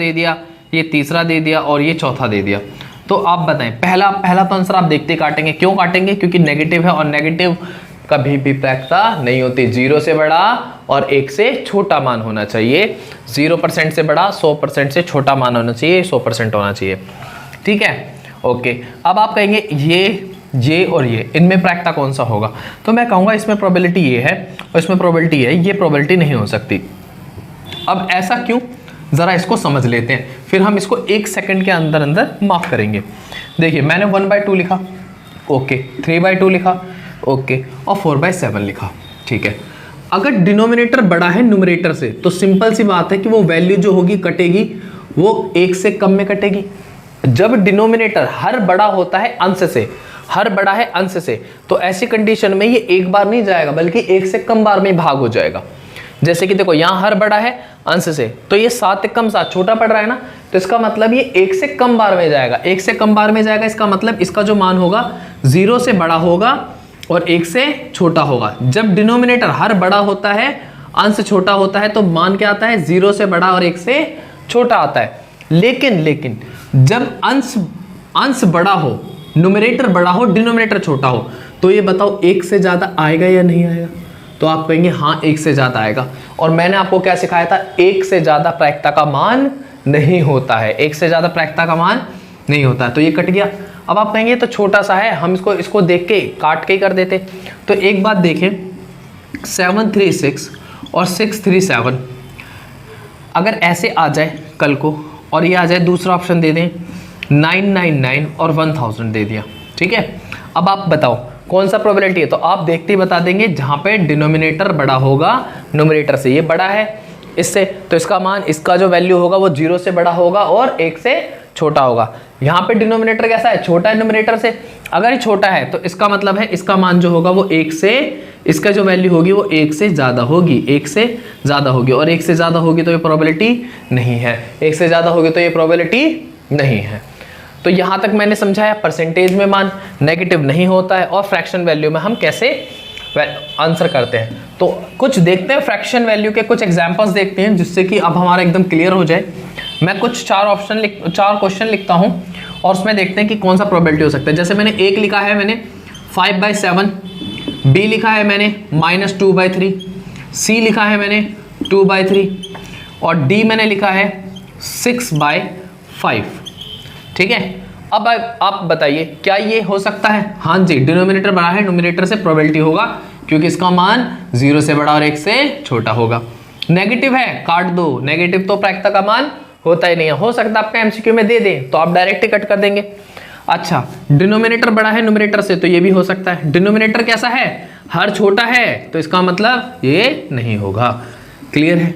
दे दिया, ये तीसरा दे दिया और ये चौथा दे दिया। तो आप बताएं, पहला तो आंसर आप देखते काटेंगे। क्यों काटेंगे? क्योंकि नेगेटिव है और नेगेटिव कभी भी प्रायिकता नहीं होती। 0 से बड़ा और 1 से छोटा मान होना चाहिए। 0% से बड़ा, 100% से छोटा मान होना चाहिए, 100% होना चाहिए। ठीक है, ओके। अब आप कहेंगे ये और ये, इनमें प्रायिकता कौन सा होगा? तो मैं कहूँगा इसमें प्रोबेबिलिटी ये है और इसमें प्रोबेबिलिटी है, ये प्रोबेबिलिटी नहीं हो सकती। अब ऐसा क्यों, ज़रा इसको समझ लेते हैं, फिर हम इसको 1 सेकंड के अंदर मार्क करेंगे। देखिए, मैंने 1/2 लिखा, ओके, 3/2 लिखा, ओके, और 4/7 लिखा। ठीक है, अगर डिनोमिनेटर बड़ा है न्यूमरेटर से तो सिंपल सी बात है कि वो वैल्यू जो होगी कटेगी, वो 1 से कम में कटेगी। जब डिनोमिनेटर हर बड़ा होता है अंश से, हर बड़ा है अंश से, तो ऐसी कंडीशन में ये एक बार नहीं जाएगा बल्कि 1 से कम बार में भाग हो जाएगा। जैसे कि देखो, यहाँ हर बड़ा है अंश से, तो ये 7 कम 7 छोटा पड़ रहा है ना, तो इसका मतलब ये 1 से कम बार में जाएगा। 1 से कम बार में जाएगा, इसका मतलब इसका जो मान होगा 0 से बड़ा होगा और 1 से छोटा होगा। जब डिनोमिनेटर हर बड़ा होता है अंश छोटा होता है तो मान क्या आता है? 0 से बड़ा और 1 से छोटा आता है। लेकिन जब अंश बड़ा हो, न्यूमरेटर बड़ा हो, डिनोमिनेटर छोटा हो, तो ये बताओ 1 से ज़्यादा आएगा या नहीं आएगा? तो आप कहेंगे हाँ 1 से ज़्यादा आएगा। और मैंने आपको क्या सिखाया था? 1 से ज़्यादा प्रायिकता का मान नहीं होता है, 1 से ज़्यादा प्रायिकता का मान नहीं होता है। तो ये कट गया। अब आप कहेंगे तो छोटा सा है, हम इसको देख के काट के ही कर देते। तो एक बात देखें, 736 और 637 अगर ऐसे आ जाए कल को, और ये आ जाए, दूसरा ऑप्शन दे दें 999 और 1000 दे दिया। ठीक है, अब आप बताओ कौन सा प्रोबेबिलिटी है? तो आप देखते ही बता देंगे, जहां पे डिनोमिनेटर बड़ा होगा न्यूमरेटर से, ये बड़ा है इससे, तो इसका मान, इसका जो वैल्यू होगा वो 0 से बड़ा होगा और 1 से छोटा होगा। यहाँ पे डिनोमिनेटर कैसा है? छोटा है न्यूमरेटर से। अगर ये छोटा है तो इसका मतलब है इसका मान जो होगा वो 1 से, इसका जो वैल्यू होगी वो 1 से ज़्यादा होगी, 1 से ज़्यादा होगी। और 1 से ज़्यादा होगी तो ये प्रोबेबिलिटी नहीं है, 1 से ज़्यादा होगी तो ये प्रोबेबिलिटी नहीं है। तो यहाँ तक मैंने समझाया, परसेंटेज में मान नेगेटिव नहीं होता है और फ्रैक्शन वैल्यू में हम कैसे आंसर करते हैं। तो कुछ देखते हैं फ्रैक्शन वैल्यू के कुछ एग्जांपल्स देखते हैं, जिससे कि अब हमारा एकदम क्लियर हो जाए। मैं कुछ 4 क्वेश्चन लिखता हूँ और उसमें देखते हैं कि कौन सा प्रोबेबिलिटी हो सकता है। जैसे मैंने एक लिखा है, मैंने 5/7, बी लिखा है मैंने -2/3, सी लिखा है मैंने 2/3 और डी मैंने लिखा है 6/5। ठीक है, अब आप बताइए क्या ये हो सकता है? हाँ जी, डिनोमिनेटर बड़ा है न्यूमरेटर से, प्रोबेबिलिटी होगा क्योंकि इसका मान 0 से बड़ा और 1 से छोटा होगा। नेगेटिव है, काट दो, नेगेटिव तो प्रायिकता का मान होता ही नहीं है। हो सकता है आपका एमसीक्यू में दे दें तो आप डायरेक्ट ही कट कर देंगे। अच्छा, डिनोमिनेटर बड़ा है न्यूमरेटर से, तो ये भी हो सकता है। डिनोमिनेटर कैसा है? हर छोटा है, तो इसका मतलब ये नहीं होगा। क्लियर है?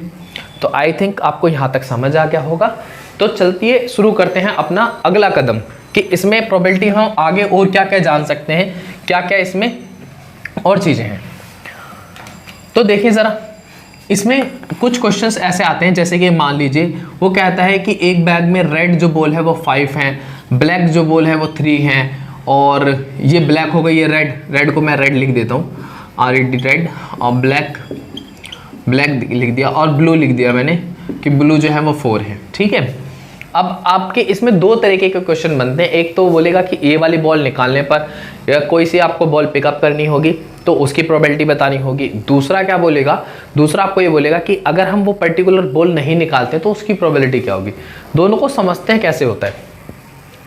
तो आई थिंक आपको यहाँ तक समझ आ गया होगा। तो चलती शुरू करते हैं अपना अगला कदम कि इसमें प्रोबेबिलिटी हम आगे और क्या क्या जान सकते हैं, क्या क्या इसमें और चीज़ें हैं। तो देखिए ज़रा, इसमें कुछ क्वेश्चंस ऐसे आते हैं, जैसे कि मान लीजिए वो कहता है कि एक बैग में रेड जो बॉल है वो 5 हैं, ब्लैक जो बॉल है वो 3 हैं, और ये ब्लैक हो गई, ये रेड को मैं रेड लिख देता हूँ, RED रेड, और ब्लैक लिख दिया, और ब्लू लिख दिया मैंने कि ब्लू जो है वो 4 है। ठीक है, अब आपके इसमें 2 तरीके के क्वेश्चन बनते हैं। एक तो बोलेगा कि ये वाली बॉल निकालने पर या कोई सी आपको बॉल पिकअप करनी होगी तो उसकी प्रोबेबिलिटी बतानी होगी। दूसरा क्या बोलेगा? दूसरा आपको ये बोलेगा कि अगर हम वो पर्टिकुलर बॉल नहीं निकालते तो उसकी प्रोबेबिलिटी क्या होगी। दोनों को समझते हैं कैसे होता है।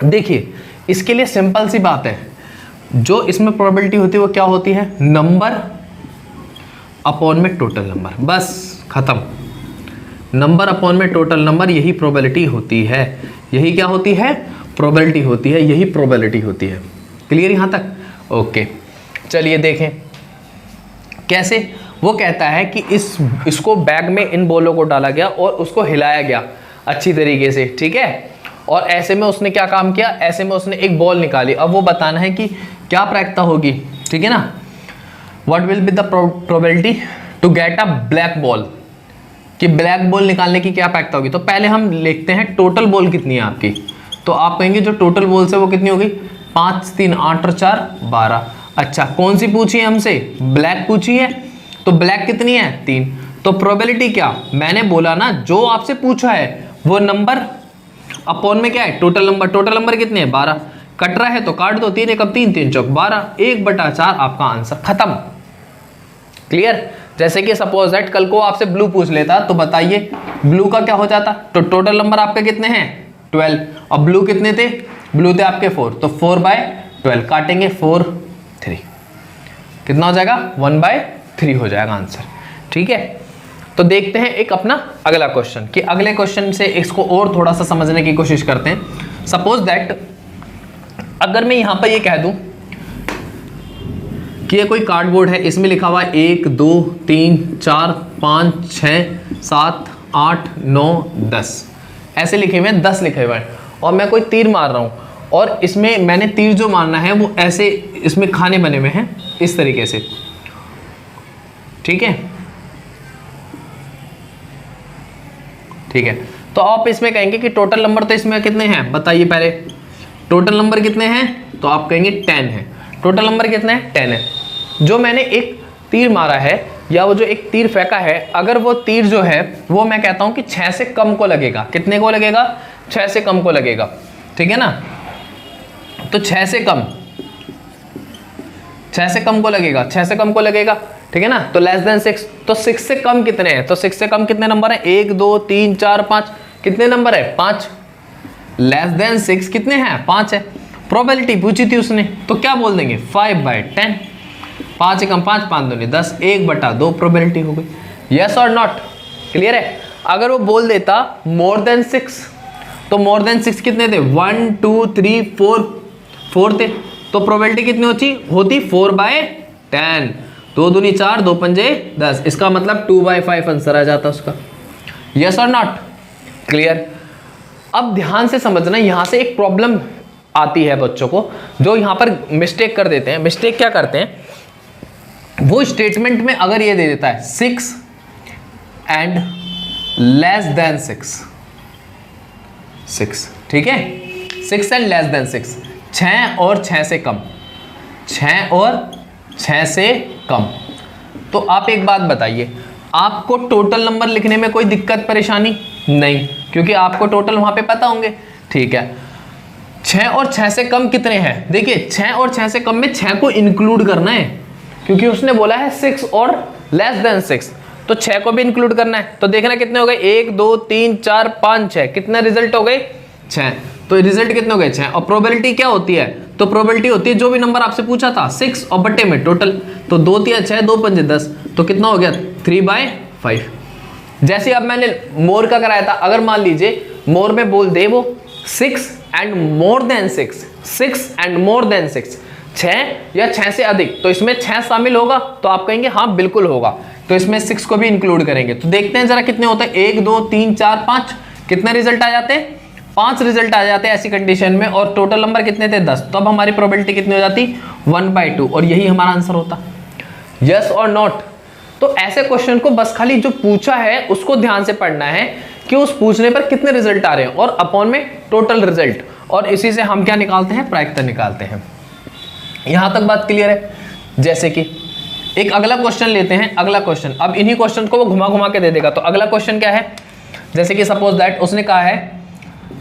देखिए, इसके लिए सिंपल सी बात है, जो इसमें प्रोबेबिलिटी होती है वो क्या होती है? नंबर अपॉन में टोटल नंबर, बस खत्म। नंबर अपॉन में टोटल नंबर, यही प्रोबेबिलिटी होती है। यही क्या होती है? प्रोबेबिलिटी होती है, यही प्रोबेबिलिटी होती है। क्लियर यहाँ तक? ओके, चलिए देखें कैसे। वो कहता है कि इसको बैग में इन बॉलों को डाला गया और उसको हिलाया गया अच्छी तरीके से। ठीक है, और ऐसे में उसने क्या काम किया? ऐसे में उसने एक बॉल निकाली। अब वो बताना है कि क्या प्रायिकता होगी। ठीक है ना, what will be the probability to get a black ball, कि ब्लैक बॉल निकालने की क्या प्रायिकता होगी। तो पहले हम लिखते हैं टोटल बॉल कितनी है आपकी। तो आप कहेंगे जो टोटल बॉल्स है वो कितनी होगी? 5 3 8 और 4 12। अच्छा, कौन सी पूछी है हमसे? ब्लैक पूछी है, तो ब्लैक कितनी है? 3। तो प्रोबेबिलिटी क्या? मैंने बोला ना, जो आपसे पूछा है वो नंबर अपॉन में क्या है, टोटल नंबर। टोटल नंबर कितने हैं, 12। कट रहा है तो काट दो, 3 एकम 3, 3 चौक 12, 1/4 आपका आंसर खत्म। क्लियर। जैसे कि सपोज दैट कल को आपसे ब्लू पूछ लेता तो बताइए ब्लू का क्या हो जाता। तो टोटल नंबर आपके कितने हैं, 12, और ब्लू कितने थे, ब्लू थे आपके 4, तो 4/12 काटेंगे 4 3, कितना हो जाएगा, 1/3 हो जाएगा आंसर। ठीक है, तो देखते हैं एक अपना अगला क्वेश्चन, कि अगले क्वेश्चन से इसको और थोड़ा सा समझने की कोशिश करते हैं। सपोज दैट अगर मैं यहां पर ये कह दूं कि ये कोई कार्डबोर्ड है, इसमें लिखा हुआ है 1 2 3 4 5 6 7 8 9 10, ऐसे लिखे हुए हैं, 10 लिखे हुए हैं, और मैं कोई तीर मार रहा हूं, और इसमें मैंने तीर जो मारना है वो ऐसे इसमें खाने बने हुए हैं इस तरीके से। ठीक है, ठीक है, तो आप इसमें कहेंगे कि टोटल नंबर तो इसमें कितने हैं, बताइए पहले टोटल नंबर कितने हैं, तो आप कहेंगे 10 है। टोटल नंबर कितने हैं, 10 है। जो मैंने एक तीर मारा है या वो जो एक तीर फेंका है, अगर वो तीर जो है वो मैं कहता हूं कि 6 से कम को लगेगा, कितने को लगेगा, 6 से कम को लगेगा। ठीक है ना, तो 6 से कम, 6 से कम को लगेगा, 6 से कम को लगेगा। ठीक है ना, तो लेस देन 6, तो 6 से कम कितने हैं, तो 6 से कम कितने नंबर है, 1 2 3 4 5, कितने नंबर है, 5। लेस देन 6 कितने हैं, 5 है। प्रोबेबिलिटी पूछी थी उसने, तो क्या बोल देंगे, 5/10, 5 एकम 5, 5 दूनी 10, 1/2 प्रोबेबिलिटी हो गई। यस और नॉट, क्लियर है। अगर वो बोल देता मोर देन 6, तो मोर देन 6 कितने थे, 1 2 3 4 थे, तो प्रोबेबिलिटी कितनी होती 4/10, 2 दूनी 4, 2 पंजे 10, इसका मतलब 2/5 आंसर आ जाता उसका। यस और नॉट, क्लियर। अब ध्यान से समझना, यहां से एक प्रॉब्लम आती है बच्चों को, जो यहां पर मिस्टेक कर देते हैं। मिस्टेक क्या करते हैं, वो स्टेटमेंट में अगर ये दे देता है 6 एंड लेस देन 6, ठीक है, 6 एंड लेस देन 6, 6 और 6 से कम, 6 और 6 से कम। तो आप एक बात बताइए, आपको टोटल नंबर लिखने में कोई दिक्कत परेशानी नहीं, क्योंकि आपको टोटल वहां पे पता होंगे। ठीक है, 6 और 6 से कम कितने हैं, देखिए 6 और 6 से कम में 6 को इंक्लूड करना है, क्योंकि उसने बोला है 6 और लेस देन 6, तो 6 को भी इंक्लूड करना है। तो देखना कितने हो गए, 1 2 3 4 5 6, कितने रिजल्ट हो गए, 6। तो रिजल्ट कितने हो गए, 6। और प्रोबेबिलिटी क्या होती है, तो प्रोबेबिलिटी होती है जो भी नंबर आपसे पूछा था 6 और बट्टे में टोटल, तो 2 3 6, 2 पंजे 10, तो कितना हो गया 3/5। जैसे अब मैंने मोर का कराया था, अगर मान लीजिए मोर में बोल दे वो 6 and more than 6, 6 and more than 6, 6 या 6 से अधिक, तो इसमें 6 शामिल होगा, तो आप कहेंगे हाँ बिल्कुल होगा, तो इसमें 6 को भी इंक्लूड करेंगे। तो देखते हैं जरा कितने होते हैं, 1 2 3 4 5, कितने रिजल्ट आ जाते हैं, 5 रिजल्ट आ जाते हैं ऐसी कंडीशन में, और टोटल नंबर कितने थे 10, तो अब हमारी प्रोबेबिलिटी कितनी हो जाती 1/2, और यही हमारा आंसर होता। यस और नॉट। तो ऐसे क्वेश्चन को बस खाली जो पूछा है उसको ध्यान से पढ़ना है कि उस पूछने पर कितने रिजल्ट आ रहे हैं, और अपॉन में टोटल रिजल्ट, और इसी से हम क्या निकालते हैं, प्रायिकता निकालते हैं। यहां तक बात क्लियर है। जैसे कि एक अगला क्वेश्चन लेते हैं, अगला क्वेश्चन, अब इन्हीं क्वेश्चन को वो घुमा घुमा के दे देगा। तो अगला क्वेश्चन क्या है, जैसे कि सपोज दैट उसने कहा है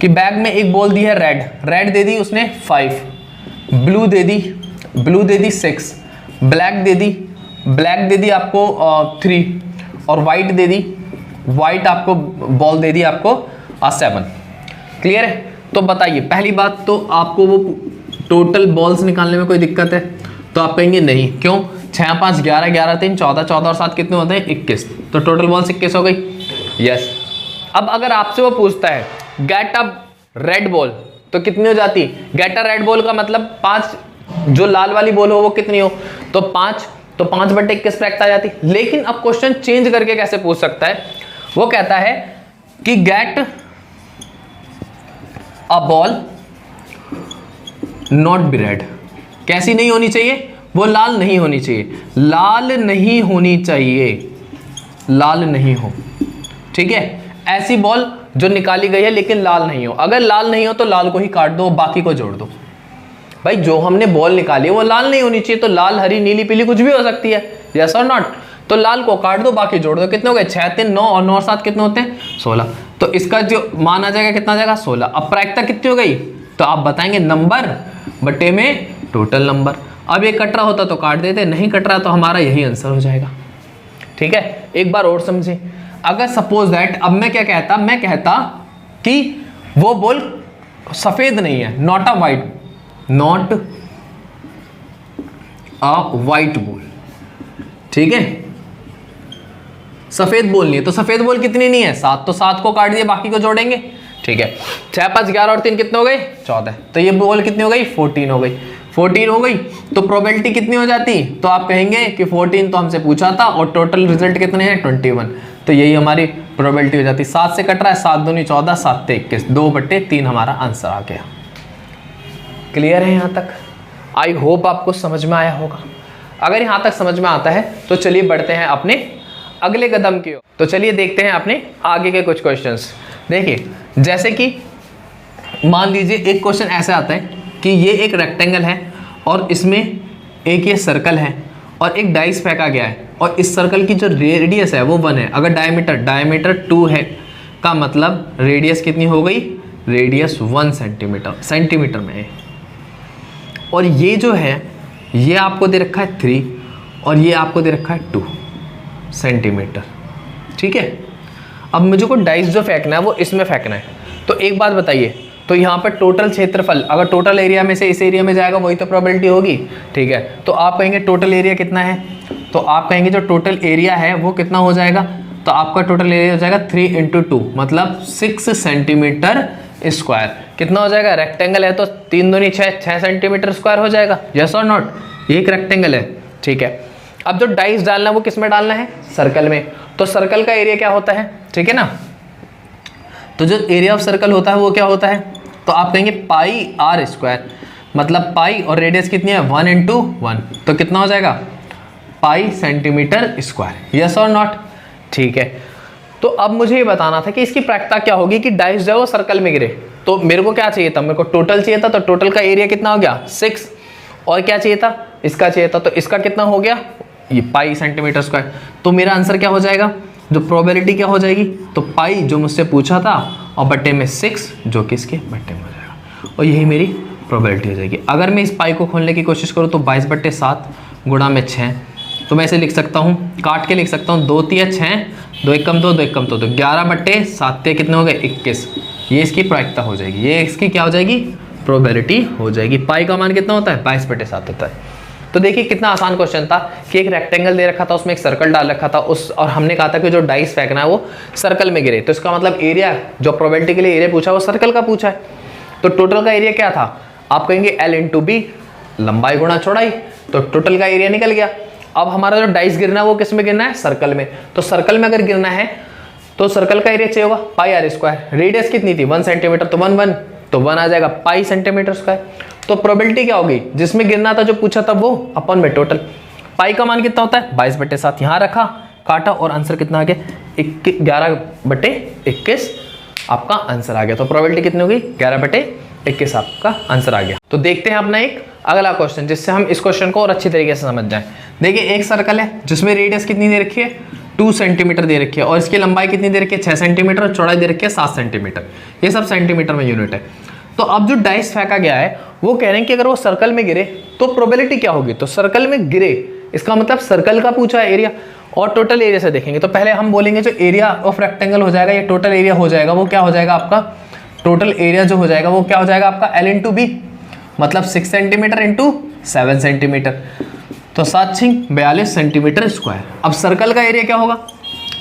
कि बैग में एक बॉल दी है रेड दे दी उसने 5, ब्लू दे दी 6, ब्लैक दे दी आपको 3, और वाइट आपको बॉल दे दी आपको 7। क्लियर है। तो बताइए, पहली बात तो आपको वो टोटल बॉल्स निकालने में कोई दिक्कत है, तो आप कहेंगे नहीं, क्यों, 6 5 11 11 3 14, 14 और 7 कितने होते हैं 21, तो टोटल बॉल्स 21 हो गई। यस। अब अगर आपसे वो पूछता है गेट अ रेड बॉल, तो कितनी हो जाती, गेट अ रेड बॉल का मतलब 5, जो लाल वाली बॉल हो वो कितनी हो, तो 5, तो 5/21 प्रायिकता आ जाती। लेकिन अब क्वेश्चन चेंज करके कैसे पूछ सकता है, वो कहता है कि get a ball not be red, कैसी नहीं होनी चाहिए, वो लाल नहीं होनी चाहिए, लाल नहीं हो, ठीक है, ऐसी बॉल जो निकाली गई है लेकिन लाल नहीं हो। अगर लाल नहीं हो तो लाल को ही काट दो, बाकी को जोड़ दो। भाई जो हमने बॉल निकाली है वो लाल नहीं होनी चाहिए, तो लाल हरी नीली पीली कुछ भी हो सकती है। यस और नॉट, तो लाल को काट दो, बाकी जोड़ दो, कितने हो गए 6 3 9 और 9 और 7 कितने होते हैं 16। तो इसका जो मान आ जाएगा कितना आ जाएगा 16। अब प्रायिकता कितनी हो गई, तो आप बताएंगे नंबर बटे में टोटल नंबर। अब ये कट रहा होता तो काट देते, नहीं कट रहा तो हमारा यही आंसर हो जाएगा। ठीक है, एक बार और समझे। अगर सपोज दैट अब मैं क्या कहता, मैं कहता कि वो बॉल सफेद नहीं है, not a white, not a white ball, ठीक है, सफेद बॉल नहीं है, तो सफेद बॉल कितनी नहीं है 7, तो 7 को काट दिए, बाकी को जोड़ेंगे। ठीक है, 6 5 11 और 3 कितने हो गए 14, तो ये बॉल कितनी हो गई 14 हो गई, 14 हो गई। तो प्रोबेबिलिटी कितनी हो जाती, तो आप कहेंगे कि 14 तो हमसे पूछा था और टोटल रिजल्ट कितने हैं 21, तो यही हमारी प्रोबेबिलिटी हो जाती। 7 से कट रहा है, 7 दूनी 14, 7 से 21, 2/3 हमारा आंसर आ गया। क्लियर है यहाँ तक? आई होप आपको समझ में आया होगा। अगर यहाँ तक समझ में आता है तो चलिए बढ़ते हैं अपने अगले कदम की ओर। तो चलिए देखते हैं अपने आगे के कुछ क्वेश्चंस। देखिए, जैसे कि मान लीजिए एक क्वेश्चन ऐसा आता है कि ये एक रेक्टेंगल है और इसमें एक ये सर्कल है और एक डाइस फेंका गया है और इस सर्कल की जो रेडियस है वो 1 है। अगर डायमीटर 2 है का मतलब रेडियस कितनी हो गई, रेडियस 1 सेंटीमीटर में है। और ये जो है ये आपको दे रखा है 3 और ये आपको दे रखा है 2 सेंटीमीटर। ठीक है, अब मुझे को डाइस जो फेंकना है वो इसमें फेंकना है। तो एक बात बताइए, तो यहाँ पर टोटल क्षेत्रफल अगर टोटल एरिया में से इस एरिया में जाएगा वही तो प्रोबेबिलिटी होगी। ठीक है, तो आप कहेंगे टोटल एरिया कितना है, तो आप कहेंगे जो टोटल एरिया है वो कितना हो जाएगा, तो आपका टोटल एरिया हो जाएगा 3 × 2 मतलब 6 सेंटीमीटर स्क्वायर। कितना हो जाएगा, रेक्टेंगल है तो 3 दूनी 6 सेंटीमीटर स्क्वायर हो जाएगा। यस और नॉट, ये एक रेक्टेंगल है। ठीक है, अब जो डाइस डालना है वो किस में डालना है, सर्कल में। तो सर्कल का एरिया क्या होता है, ठीक है ना, तो जो एरिया ऑफ सर्कल होता है वो क्या होता है, तो आप कहेंगे πr², मतलब पाई और रेडियस कितनी है 1 × 1, तो कितना हो जाएगा पाई सेंटीमीटर स्क्वायर। यस और नॉट? ठीक है, तो अब मुझे ये बताना था कि इसकी प्रायिकता क्या होगी कि डाइस जो है वो सर्कल में गिरे। तो मेरे को क्या चाहिए था, मेरे को टोटल चाहिए था, तो टोटल का एरिया कितना हो गया 6, और क्या चाहिए था, इसका चाहिए था, तो इसका कितना हो गया ये पाई सेंटीमीटर स्क्वायर। तो मेरा आंसर क्या हो जाएगा, जो प्रोबेबिलिटी क्या हो जाएगी, तो पाई जो मुझसे पूछा था और बट्टे में 6 जो कि इसके बट्टे में हो जाएगा, और यही मेरी प्रोबेबिलिटी हो जाएगी। अगर मैं इस पाई को खोलने की कोशिश करूँ तो 22/7 गुणा में 6, तो मैं इसे लिख सकता हूँ, काट के लिख सकता हूँ, 2 × 6 2 × 1 = 2 2 × 1 = 2, तो 11/7 कितने हो गए 21। ये इसकी प्रायिकता हो जाएगी, ये इसकी क्या हो जाएगी प्रोबेबिलिटी हो जाएगी। पाई का मान कितना होता है 22/7 होता है। तो देखिए कितना आसान क्वेश्चन था कि एक रेक्टेंगल दे रखा था, उसमें एक सर्कल डाल रखा था उस, और हमने कहा था कि जो डाइस फेंकना है वो सर्कल में गिरे, तो इसका मतलब एरिया जो प्रोबेबिलिटी के लिए एरिया पूछा वो सर्कल का पूछा है। तो टोटल का एरिया क्या था, आप कहेंगे L × B, लंबाई गुणा चौड़ाई, तो टोटल का एरिया निकल गया। अब हमारा जो डाइस गिरना है वो किस में गिरना है, सर्कल में। तो सर्कल में अगर गिरना है तो सर्कल का एरिया चाहिए होगा πr²। रेडियस कितनी थी 1 सेंटीमीटर, तो 1 तो 1 आ जाएगा पाई सेंटीमीटर स्क्वायर। तो प्रोबेबिलिटी क्या होगी, जिसमें गिरना था जो पूछा था वो अपन में टोटल। पाई का मान कितना होता है 22/7, यहाँ रखा काटा और आंसर कितना आ गया 11/21 आपका आंसर आ गया। तो प्रोबेबिलिटी कितनी होगी 11/21 आपका आंसर आ गया। तो देखते हैं अपना एक अगला क्वेश्चन, जिससे हम इस क्वेश्चन को और अच्छी तरीके से समझ जाएं। देखिए एक सर्कल है जिसमें रेडियस कितनी दे रखी है 2 सेंटीमीटर दे रखी है, और इसकी लंबाई कितनी दे रखी है 6 सेंटीमीटर, और चौड़ाई दे रखी है 7 सेंटीमीटर। ये सब सेंटीमीटर में यूनिट है। तो अब जो डाइस फेंका गया है वो कह रहे हैं कि अगर वो सर्कल में गिरे तो प्रोबेबिलिटी क्या होगी, तो सर्कल में गिरे इसका मतलब सर्कल का पूछा है एरिया, और टोटल एरिया से देखेंगे। तो पहले हम बोलेंगे जो एरिया ऑफ रेक्टेंगल हो जाएगा, ये टोटल एरिया हो जाएगा, वो क्या हो जाएगा आपका, टोटल एरिया जो हो जाएगा वो क्या हो जाएगा आपका L × B, मतलब 6 सेंटीमीटर × 7 सेंटीमीटर, तो 7 × 6 42 सेंटीमीटर स्क्वायर। अब सर्कल का एरिया क्या होगा,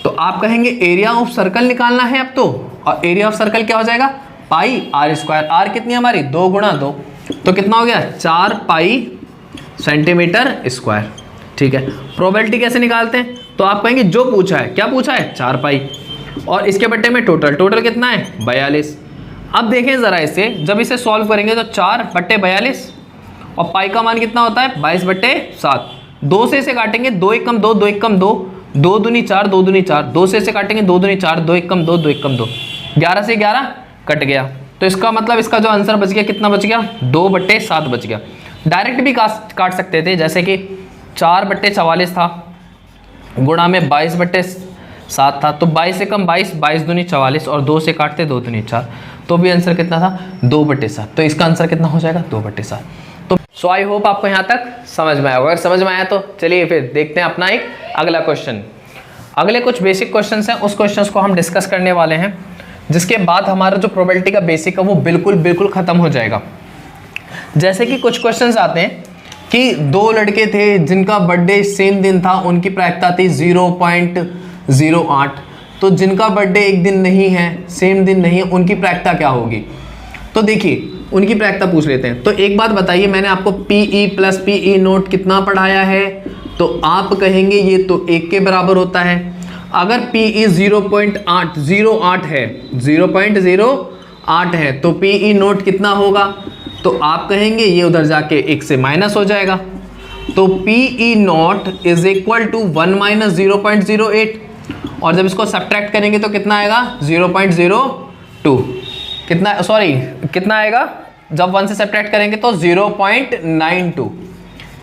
तो आप कहेंगे एरिया ऑफ सर्कल निकालना है अब तो, और एरिया ऑफ सर्कल क्या हो जाएगा πr²। आर कितनी है हमारी 2 × 2, तो कितना हो गया 4 पाई सेंटीमीटर स्क्वायर। ठीक है, प्रोबेबिलिटी कैसे निकालते हैं, तो आप कहेंगे जो पूछा है, क्या पूछा है 4 पाई, और इसके बट्टे में टोटल कितना है 42। अब देखें जरा इसे, जब इसे सॉल्व करेंगे तो 4/42 और पाई का मान कितना होता है 22/7। 2 से इसे काटेंगे 2 × 1 = 2 2 × 1 = 2 2 दूनी 4 2 दूनी 4, 2 से इसे काटेंगे 2 दूनी 4 2 × 1 = 2 2 × 1 = 2, 11 से 11 कट गया। तो इसका मतलब इसका जो आंसर बच गया कितना बच गया 2/7 बच गया। डायरेक्ट भी काट सकते थे, जैसे कि 4/44 था, गुणा में 22/7 था, तो 22 से कम 22, 22 दूनी 44 और 2 से काटते 2 दूनी 4, तो भी आंसर कितना था 2/7। तो इसका आंसर कितना हो जाएगा 2/7। तो सो आई होप आपको यहाँ तक समझ में आया होगा। अगर समझ में आया तो चलिए फिर देखते हैं अपना एक अगला क्वेश्चन। अगले कुछ बेसिक क्वेश्चंस हैं, उस क्वेश्चंस को हम डिस्कस करने वाले हैं, जिसके बाद हमारा जो प्रोबेबिलिटी का बेसिक है वो बिल्कुल खत्म हो जाएगा। जैसे कि कुछ क्वेश्चंस आते हैं कि 2 लड़के थे जिनका बर्थडे सेम दिन था, उनकी प्रायिकता थी 0.08, तो जिनका बर्थडे एक दिन नहीं है, सेम दिन नहीं है, उनकी प्रायिकता क्या होगी। तो देखिए उनकी प्रायिकता पूछ लेते हैं। तो एक बात बताइए, मैंने आपको PE प्लस PE नोट कितना पढ़ाया है, तो आप कहेंगे ये तो 1 के बराबर होता है। अगर PE 0.08 है, 0.08 है, तो PE नोट कितना होगा, तो आप कहेंगे ये उधर जाके 1 से माइनस हो जाएगा। तो PE not is equal to 1 minus 0.08, और जब इसको सब्ट्रैक्ट करेंगे तो कितना आएगा 0.02, कितना आएगा जब 1 से सब्ट्रैक्ट करेंगे तो 0.92,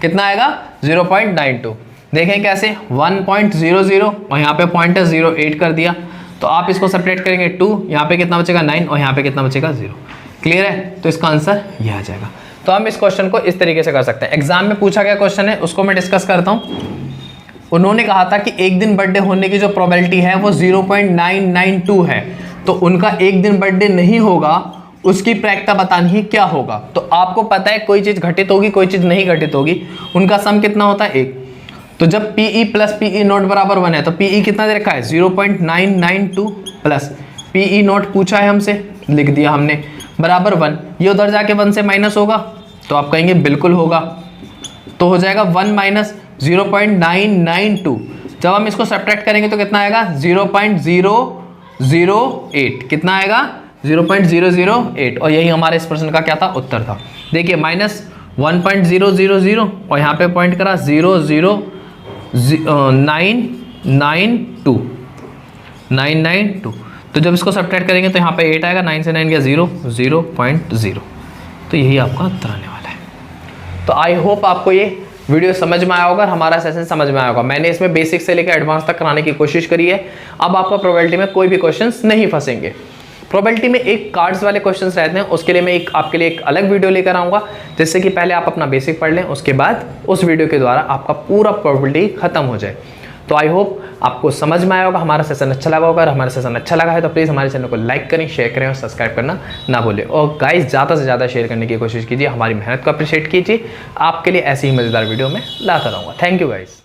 कितना आएगा 0.92। देखें कैसे 1.00 और यहाँ पे पॉइंट है 0.8 कर दिया, तो आप इसको सब्ट्रैक्ट करेंगे 2, यहाँ पे कितना बचेगा 9 और यहाँ पे कितना बचेगा 0। क्लियर है, तो इसका आंसर ये आ जाएगा। तो हम इस क्वेश्चन को इस तरीके से कर सकते हैं। एग्जाम में पूछा गया क्वेश्चन है, उसको मैं डिस्कस करता हूँ। उन्होंने कहा था कि एक दिन बर्थडे होने की जो प्रोबेबिलिटी है वो 0.992 है, तो उनका एक दिन बर्थडे नहीं होगा, उसकी प्रायिकता बतानी है क्या होगा। तो आपको पता है कोई चीज़ घटित होगी, कोई चीज़ नहीं घटित होगी, उनका सम कितना होता है 1। तो जब PE प्लस PE नोट बराबर 1 है, तो PE कितना दे रखा है 0.992 प्लस PE नोट पूछा है हमसे, लिख दिया हमने, बराबर 1। ये उधर जाके 1 से माइनस होगा, तो आप कहेंगे बिल्कुल होगा, तो हो जाएगा 1 माइनस 0.992। जब हम इसको सब्ट्रैक्ट करेंगे तो कितना आएगा 0.008, कितना आएगा 0.008, और यही हमारे इस प्रश्न का क्या था उत्तर था। देखिए माइनस 1.000 और यहाँ पे पॉइंट करा 0.992, तो जब इसको सब्ट्रैक्ट करेंगे तो यहाँ पे 8 आएगा, 9 से 9 गया 0.0, तो यही आपका उत्तर आने वाला है। तो आई होप आपको ये वीडियो समझ में आया होगा, हमारा सेशन समझ में आया होगा। मैंने इसमें बेसिक से लेकर एडवांस तक कराने की कोशिश करी है। अब आपका प्रोबेबिलिटी में कोई भी क्वेश्चंस नहीं फंसेंगे। प्रोबेबिलिटी में एक कार्ड्स वाले क्वेश्चंस रहते हैं, उसके लिए मैं आपके लिए एक अलग वीडियो लेकर आऊँगा, जिससे कि पहले आप अपना बेसिक पढ़ लें, उसके बाद उस वीडियो के द्वारा आपका पूरा प्रोबेबिलिटी खत्म हो जाए। तो आई होप आपको समझ में आया होगा, हमारा सेशन अच्छा लगा होगा। हमारा सेशन अच्छा लगा है तो प्लीज़ हमारे चैनल को लाइक करें, शेयर करें और सब्सक्राइब करना ना भूलें। और गाइस ज़्यादा से ज़्यादा शेयर करने की कोशिश कीजिए, हमारी मेहनत को अप्रिशिएट कीजिए। आपके लिए ऐसी ही मज़ेदार वीडियो में लाता रहूँगा। Thank you guys.